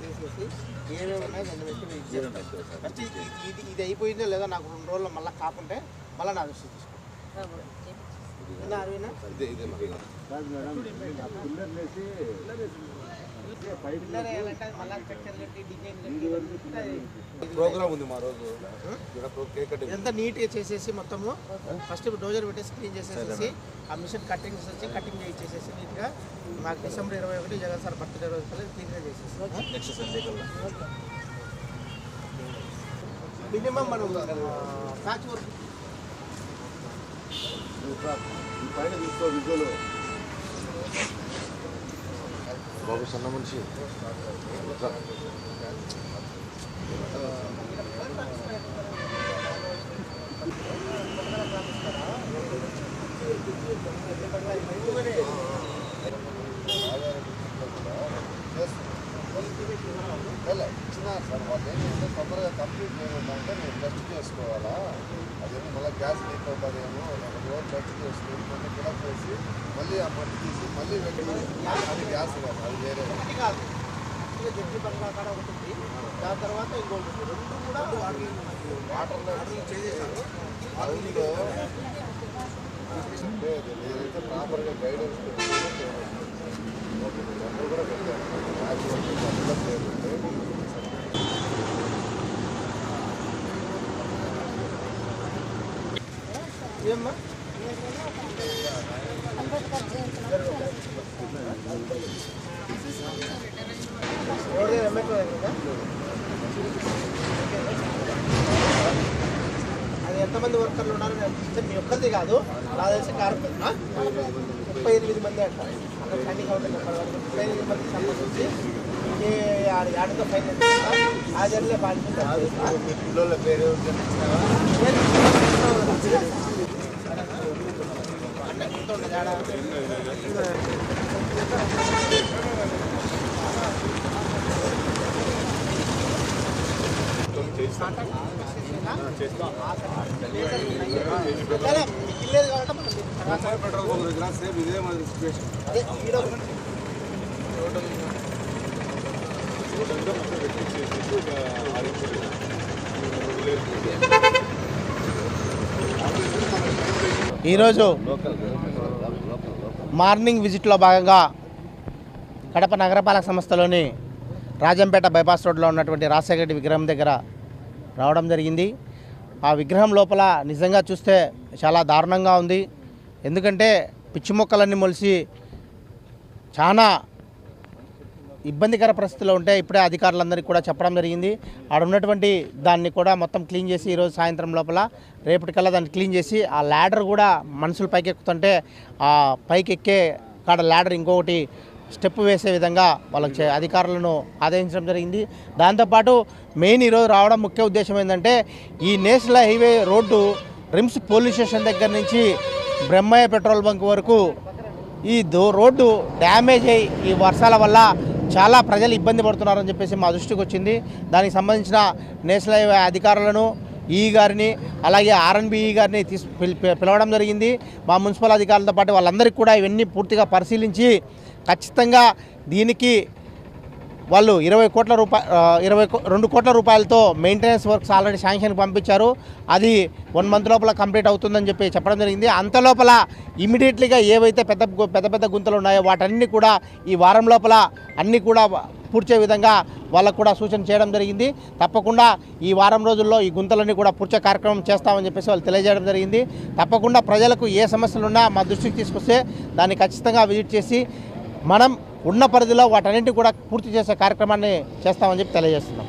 తీసేసి ఏమేమి ఉన్నాయో దాన్ని పెట్టి ఫస్ట్ ఇది అయిపోయిందో లేదో నాకు 2 రోజుల్లో మళ్ళీ కాకుంటే మళ్ళీ నా దృష్టి తీసుకోండి. ప్రోగ్రామ్ ఉంది మా రోజు ఎంత నీట్గా చేసేసి మొత్తము ఫస్ట్ డోజర్ పెట్టేసి క్లీన్ చేసేసి ఆ మిషన్ కటింగ్ వచ్చి కటింగ్ చేసేసి నీట్గా మాకు డిసెంబర్ 21 జగన్ సార్ బర్త్డే రోజు కల్లా క్లీన్గా చేసేసి నెక్స్ట్ సండే కల్లా మినిమం మనం ప్యాచ్ వర్క్ పైన తీసుకో విజువల్ బాబు సన్న మనిషి ఇచ్చిన సార్ వాళ్ళు ఏంటంటే తొందరగా కంప్లీట్ చేయమంటే నేను టెస్ట్ చేసుకోవాలా అదేమో మళ్ళీ గ్యాస్ లీక్ అవుతుందేమో ఒక రోజు టెస్ట్ చేసుకుని మళ్ళీ ఫిలప్ చేసి మళ్ళీ ఆ మట్టి తీసి మళ్ళీ వెళ్ళి అది గ్యాస్ కాదు, అది వేరే కాదు. జడ్జి బంగ్లా కాడ ఒకటి దాని తర్వాత ఇంకోటి 2 కూడా వాటర్లో చేసేసాను. అందులో నేనైతే ప్రాపర్గా గైడెన్స్ కూడా పెట్టాను. ఏమ్మా అది ఎంతమంది వర్కర్లు ఉన్నారు మీ ఒక్కరిది కాదు, నా తెలిసి కార్మికులు 38 మంది అంటారు. అక్కడ ట్రైనింగ్ అవుతుంది 38 మందికి సంబంధించి ఆడతో ఫైన్ ఆ జర్లే బాధ్యత పిల్లల పేరు పెట్రోల్ బంక్ దగ్గర సేమ్ ఇదే మాదిరి సిచ్యువేషన్. ఈరోజు మార్నింగ్ విజిట్లో భాగంగా కడప నగరపాలక సంస్థలోని రాజంపేట బైపాస్ రోడ్లో ఉన్నటువంటి రాజశేఖర రెడ్డి విగ్రహం దగ్గర రావడం జరిగింది. ఆ విగ్రహం లోపల నిజంగా చూస్తే చాలా దారుణంగా ఉంది. ఎందుకంటే పిచ్చి మొక్కలన్నీ మొలిసి చాలా ఇబ్బందికర పరిస్థితుల్లో ఉంటే ఇప్పుడే అధికారులందరికీ కూడా చెప్పడం జరిగింది. ఆడ ఉన్నటువంటి దాన్ని కూడా మొత్తం క్లీన్ చేసి ఈరోజు సాయంత్రం లోపల రేపటికల్లా దాన్ని క్లీన్ చేసి ఆ ల్యాడర్ కూడా మనుషులు పైకి ఎక్కుతుంటే ఆ పైకి ఎక్కే కాడ ల్యాడర్ ఇంకొకటి స్టెప్ వేసే విధంగా వాళ్ళకి అధికారులను ఆదేశించడం జరిగింది. దాంతోపాటు మెయిన్ ఈరోజు రావడం ముఖ్య ఉద్దేశం ఏంటంటే ఈ national highway road RIMS police station దగ్గర నుంచి బ్రహ్మయ్య పెట్రోల్ బంక్ వరకు ఈ రోడ్డు డ్యామేజ్ అయ్యి ఈ వర్షాల వల్ల చాలా ప్రజలు ఇబ్బంది పడుతున్నారని చెప్పేసి మా దృష్టికి వచ్చింది. దానికి సంబంధించిన నేషనల్ హైవే అధికారులను ఈ గారిని అలాగే ఆర్ఎన్బి గారిని పిలవడం జరిగింది. మా మున్సిపల్ అధికారులతో పాటు వాళ్ళందరికీ కూడా ఇవన్నీ పూర్తిగా పరిశీలించి ఖచ్చితంగా దీనికి వాళ్ళు 22 కోట్ల రూపాయలతో మెయింటెనెన్స్ వర్క్స్ ఆల్రెడీ శాంక్షన్కి పంపించారు. అది 1 మంత్ లోపల కంప్లీట్ అవుతుందని చెప్పి చెప్పడం జరిగింది. అంత లోపల ఇమీడియట్లీగా ఏవైతే పెద్ద గుంతలు ఉన్నాయో వాటన్నీ కూడా ఈ వారం లోపల అన్నీ కూడా పూడ్చే విధంగా వాళ్ళకు కూడా సూచన చేయడం జరిగింది. తప్పకుండా ఈ వారం రోజుల్లో ఈ గుంతలన్నీ కూడా పూడ్చే కార్యక్రమం చేస్తామని చెప్పేసి వాళ్ళు తెలియజేయడం జరిగింది. తప్పకుండా ప్రజలకు ఏ సమస్యలున్నా మా దృష్టికి తీసుకొస్తే దాన్ని ఖచ్చితంగా విజిట్ చేసి మనం ఉన్న పరిధిలో వాటన్నింటినీ కూడా పూర్తి చేసే కార్యక్రమాన్ని చేస్తామని చెప్పి తెలియజేస్తున్నాం.